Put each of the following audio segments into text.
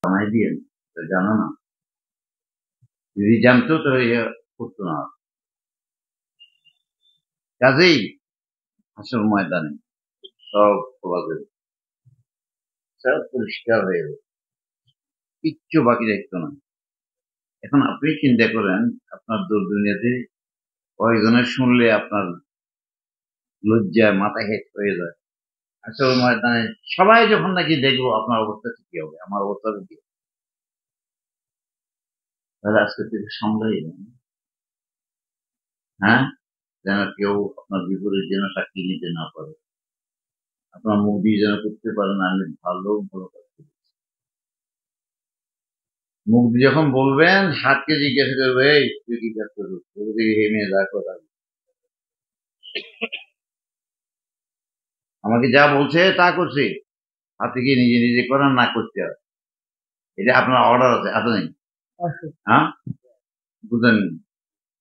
জানাই দিয়ে জানো না, যদি জানতো তাহলে করতো না। কাজেই হাসর ময়দানে সব খোলা যাবে, সব পরিষ্কার হয়ে যাবে, কিচ্ছু বাকি রাখতো না। এখন আপনি চিন্তা করেন, আপনার দূর দুনিয়াতে কয়েকজনের শুনলে আপনার লজ্জায় মাথা হেট হয়ে যায়। আসল ময়দানে সবাই যখন নাকি দেখবো, আপনার অবস্থা কি হবে, আমার অবস্থা কি হবে? তাহলে আজকে থেকে সামলাই যান, হ্যাঁ, যেন কেউ আপনার বিপরীত যেন সাক্ষী নিতে না পারে, আপনার মুখ দিয়ে যেন করতে পারেন আমি ভালো ভালো কাজ করি। মুখ দিয়ে যখন বলবেন, হাতকে জিজ্ঞাসা করবে, এই তুই কি কাজ করবি, তোর দিকে হেমে যা কথা, আমাকে যা বলছে তা করছে, হাতে গিয়ে নিজে নিজে করার না করতে হবে, এটা আপনার অর্ডার আছে, আছে নেই? হ্যাঁ, বুঝেন,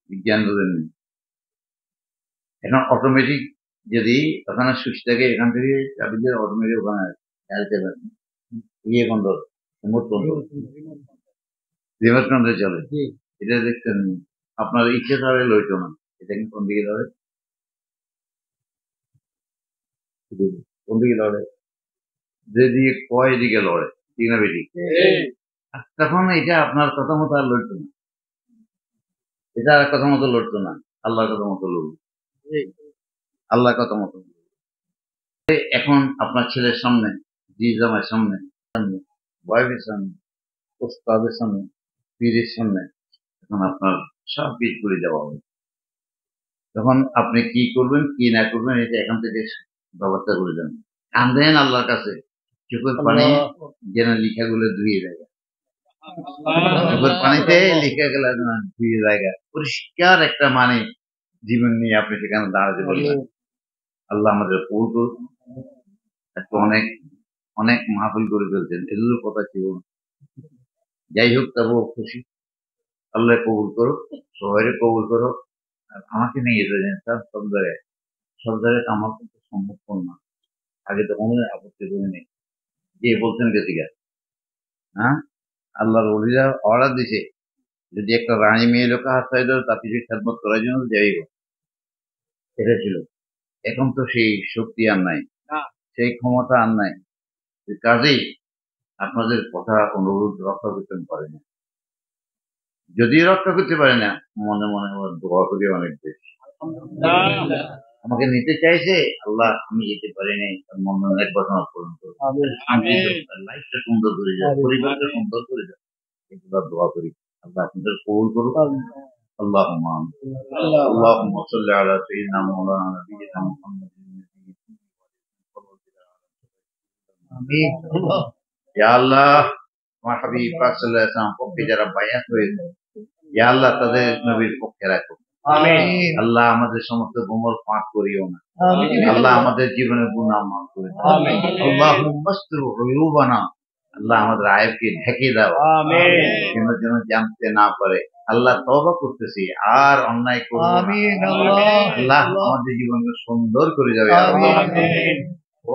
বিজ্ঞান বুঝেননি। এখন অটোমেটিক যদি ওখানে সুইচ থাকে, এখান থেকে চাবি দিয়ে অটোমেটিক ওখানে চালাতে পারেন, ইয়ে control, remote control, remote control চলে। এটা দেখছেন, আপনার ইচ্ছে ধরে লইতো না, এটা কিন্তু কোন দিকে ধরে, কোন দিকে লড়ে, যেদিকে কয় দিকে লড়ে, ঠিক না বেটি? তখন এটা আপনার কথা মতো আর লড়তো না, এটা আর কথা মতো লড়তো না, আল্লাহর কথা মতো লড়বে, আল্লাহর কথা মতো। এখন আপনার ছেলের সামনে, জি জামাইয়ের সামনে, ওয়াইফের সামনে, ওস্তাদের সামনে, পীরের সামনে এখন আপনার সব কিছু করে দেওয়া হবে। তখন আপনি কি করবেন কি না করবেন, এটা এখান থেকে ব্যবস্থা করে দেন। কান্দেন আল্লাহর কাছে, চোখের পানি যেন লিখাগুলো ধুয়ে যায়, চোখের পানিতে লিখে গেলে ধুয়ে জায়গা পরিষ্কার একটা মানে জীবন নিয়ে আপনি সেখানে দাঁড়াতে বলবেন। আল্লাহ আমাদের কবুল করুন। আজকে অনেক অনেক মাহফিল করে ফেলছেন, এগুলোর কথা ছিল না। যাই হোক, তবুও খুশি, আল্লাহ কবুল করো, সবাই কবুল করো। আর আমাকে নিয়ে যেতেছেন স্যার সব জায়গায় আমার কিন্তু সম্ভব না। আগে তো কোনো আপত্তি করে নেই, যে বলছেন গেছিকা, হ্যাঁ, আল্লাহর ওলিরা অর্ডার দিছে, যদি একটা রানী মেয়ে লোক হাত পাই দেয় তার কিছু খেদমত করার জন্য যাইব, এটা ছিল। এখন তো সেই শক্তি আর নাই, সেই ক্ষমতা আর নাই, কাজেই আপনাদের কথা অনুরোধ রক্ষা করতে পারে না। যদি রক্ষা করতে পারে না, মনে মনে দোয়া করি অনেক বেশি। আমাকে নিতে চাইছে আল্লাহ, আমি যেতে পারি নাই, মন এক ঘটনা পূরণ করবো, লাইফটা সুন্দর করে যাও, পরিবারটা সুন্দর করে যাও, এগুলো দোয়া করি। আল্লাহ আপনাদের কবুল করুক। اللهم اللهم صل على سيدنا مولانا نبينا محمد ইয়া আল্লাহ, আমার হাবিব পাক সাল্লাল্লাহু আলাইহি ওয়াসাল্লাম পক্ষে যারা বায়াত হয়েছে, ইয়া আল্লাহ তাদের নবীর পক্ষে রাখো। আমিন। আল্লাহ আমাদের সমস্ত গুনাহ পাক করিও না, আল্লাহ আমাদের জীবনের গুনাহ মাফ করে দাও। আমিন। আল্লাহুম্মা আস্তির উয়ুবানা, আল্লাহ আমাদের আয়াবকে ঢেকে দাও, আমিন, যেন জানতে না পারে। আল্লাহ তওবা করতেছি, আর অন্যায় করব না। আমিন। আল্লাহ আমাদের জীবনকে সুন্দর করে যাবে। আমিন।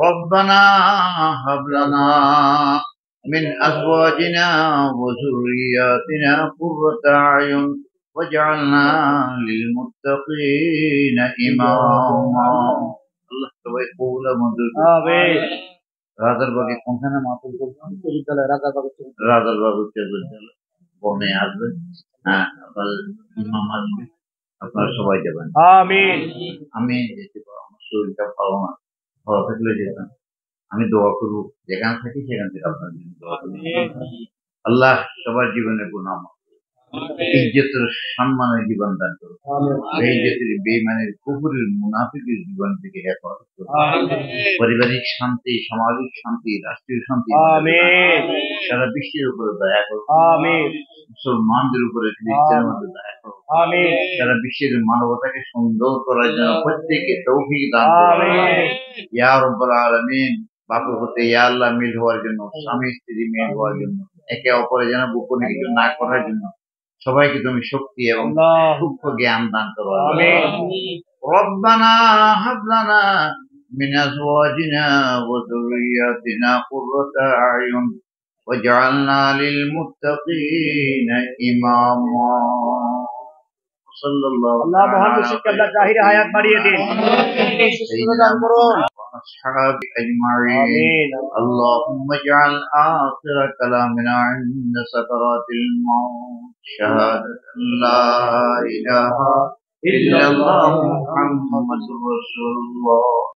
রব্বানা হাব লানা মিন আজওয়াজিনা ওয়া যুররিয়াতিনা কুররাতা আয়ুন ওয়াজআলনা লিল মুত্তাকিনা ইমামা। আল্লাহ সবাই কবুল মঞ্জুর করুন। আমিন। রাজারবাগে কোনখানে মাহফিল করবেন? রাজারবাগ উচ্চ বিদ্যালয় বনে আসবে, হ্যাঁ, আপনার ইমাম আসবে, আপনারা সবাই যাবেন। আমিন। আমি যেতে পারবো, আমার শরীরটা ভালো না, ভালো থাকলে যেতাম। আমি দোয়া করবো, যেখানে থাকি সেখান থেকে আপনার জন্য দোয়া করবো। আল্লাহ সবার জীবনে গুনাহ মাফ করুন, ইজ্জতের সম্মানের জীবন দান করুন, বেইজ্জতের বেঈমানের কুফরের মুনাফিকের জীবন থেকে হেফাজত করুন। পারিবারিক শান্তি, সামাজিক শান্তি, রাষ্ট্রীয় শান্তি, আমিন, সারা বিশ্বের উপরে দয়া করুন। আমিন। মুসলমানদের উপরে খ্রিস্টানের মধ্যে দয়া করুন। আমিন। সারা বিশ্বের মানবতাকে সুন্দর করার জন্য প্রত্যেককে তৌফিক দান করুন। আমিন। ইয়া রাব্বুল আলামিন, বাপের হতে ইয়া আল্লাহ মিল হওয়ার জন্য, স্বামী স্ত্রী মিল হওয়ার জন্য, একে অপরের যেন গোপনে কিছু না করার জন্য সবাইকে তুমি শক্তি এবং সূক্ষ্ম জ্ঞান দান করো। আমিন। রব্বানা হাব লানা মিন আজওয়াজিনা ওয়া যুররিয়াতিনা কুররাতা আয়ুন وجعلنا للمتقين إماما صلى الله আল্লাহ মহান মুশরিক আল্লাহ জাহির হায়াত বাড়িয়ে দিন সুস্থতা দান করুন وأصحابه أجمعين আমিন اللهم اجعل آخر كلامنا عند سكرات الموت شهادة أن لا إله إلا الله محمد رسول الله